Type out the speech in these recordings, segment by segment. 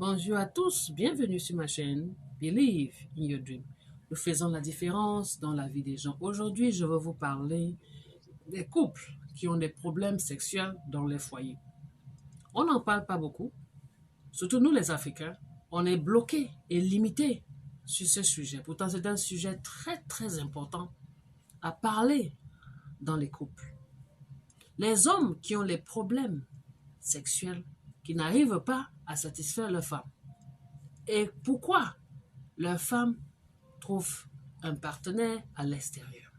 Bonjour à tous, bienvenue sur ma chaîne Believe in Your Dream. Nous faisons la différence dans la vie des gens. Aujourd'hui, je vais vous parler des couples qui ont des problèmes sexuels dans les foyers. On n'en parle pas beaucoup, surtout nous les Africains. On est bloqués et limités sur ce sujet. Pourtant, c'est un sujet très important à parler dans les couples. Les hommes qui ont les problèmes sexuels, qui n'arrivent pas à satisfaire leur femme. Et pourquoi leur femme trouve un partenaire à l'extérieur.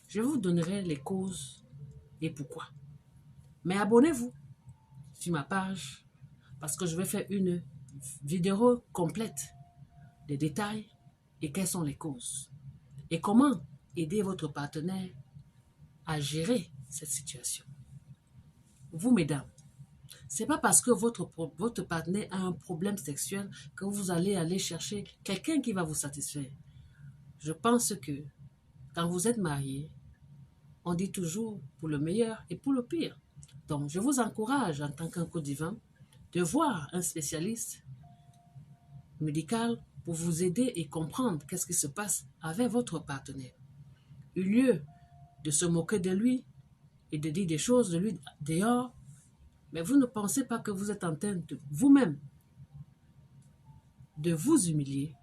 Je vous donnerai les causes et pourquoi. Mais abonnez-vous sur ma page parce que je vais faire une vidéo complète des détails et quelles sont les causes. Et comment aider votre partenaire à gérer cette situation. Vous, mesdames, c'est pas parce que votre partenaire a un problème sexuel que vous allez aller chercher quelqu'un qui va vous satisfaire. Je pense que quand vous êtes marié, on dit toujours pour le meilleur et pour le pire. Donc, je vous encourage en tant qu'un co-divin de voir un spécialiste médical pour vous aider et comprendre qu'est-ce qui se passe avec votre partenaire. Au lieu de se moquer de lui et de dire des choses de lui dehors, mais vous ne pensez pas que vous êtes en train de vous-même de vous humilier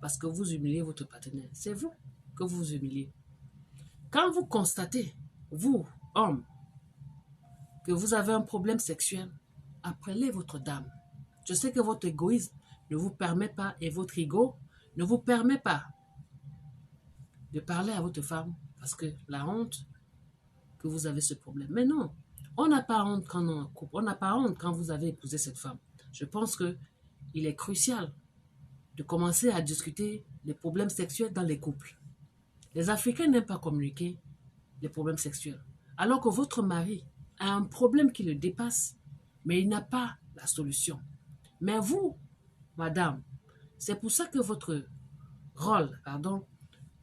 parce que vous humiliez votre partenaire. C'est vous que vous humiliez. Quand vous constatez, vous, homme, que vous avez un problème sexuel, appelez votre dame. Je sais que votre égoïsme ne vous permet pas et votre ego ne vous permet pas de parler à votre femme parce que la honte que vous avez ce problème. Mais non, on n'a pas honte quand on est en couple. On n'a pas honte quand vous avez épousé cette femme. Je pense qu'il est crucial de commencer à discuter des problèmes sexuels dans les couples. Les Africains n'aiment pas communiquer les problèmes sexuels. Alors que votre mari a un problème qui le dépasse, mais il n'a pas la solution. Mais vous, madame, c'est pour ça que votre rôle,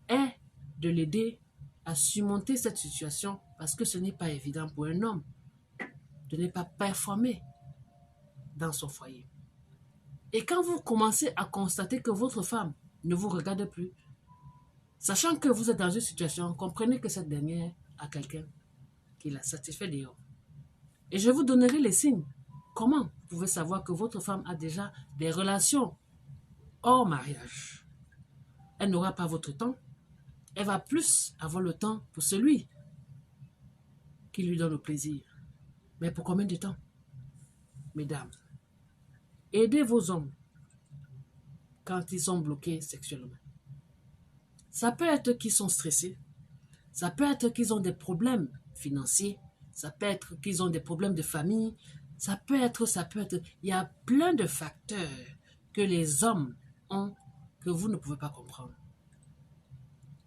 est de l'aider à surmonter cette situation parce que ce n'est pas évident pour un homme de ne pas performer dans son foyer. Et quand vous commencez à constater que votre femme ne vous regarde plus, sachant que vous êtes dans une situation, comprenez que cette dernière a quelqu'un qui la satisfait dehors. Et je vous donnerai les signes. Comment vous pouvez savoir que votre femme a déjà des relations hors mariage? Elle n'aura pas votre temps. Elle va plus avoir le temps pour celui qui lui donne le plaisir. Mais pour combien de temps? Mesdames, aidez vos hommes quand ils sont bloqués sexuellement. Ça peut être qu'ils sont stressés. Ça peut être qu'ils ont des problèmes financiers. Ça peut être qu'ils ont des problèmes de famille. Ça peut être. Il y a plein de facteurs que les hommes ont que vous ne pouvez pas comprendre.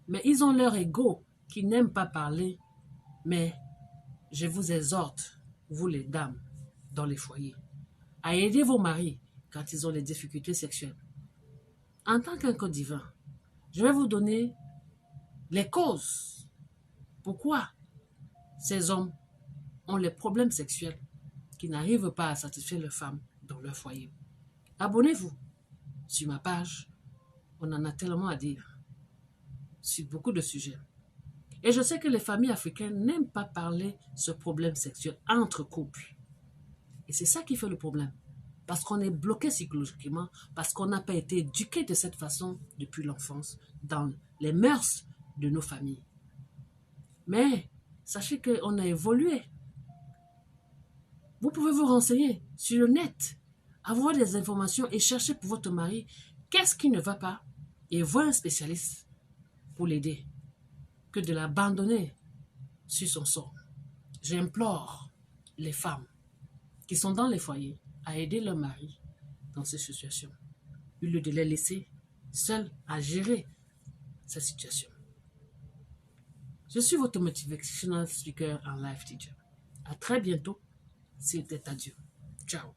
Mais ils ont leur ego qui n'aime pas parler. Mais je vous exhorte, vous les dames, dans les foyers, à aider vos maris quand ils ont des difficultés sexuelles. En tant qu'un code divin, je vais vous donner les causes. Pourquoi ces hommes ont les problèmes sexuels qui n'arrivent pas à satisfaire leurs femmes dans leur foyer. Abonnez-vous sur ma page. On en a tellement à dire sur beaucoup de sujets. Et je sais que les familles africaines n'aiment pas parler ce problème sexuel entre couples. Et c'est ça qui fait le problème. Parce qu'on est bloqué psychologiquement, parce qu'on n'a pas été éduqué de cette façon depuis l'enfance, dans les mœurs de nos familles. Mais sachez qu'on a évolué. Vous pouvez vous renseigner sur le net, avoir des informations et chercher pour votre mari qu'est-ce qui ne va pas et voir un spécialiste pour l'aider que de l'abandonner sur son sort. J'implore les femmes qui sont dans les foyers à aider leur mari dans ces situations, au lieu de les laisser seuls à gérer cette situation. Je suis votre motivational speaker and life teacher. À très bientôt. C'était adieu. Ciao.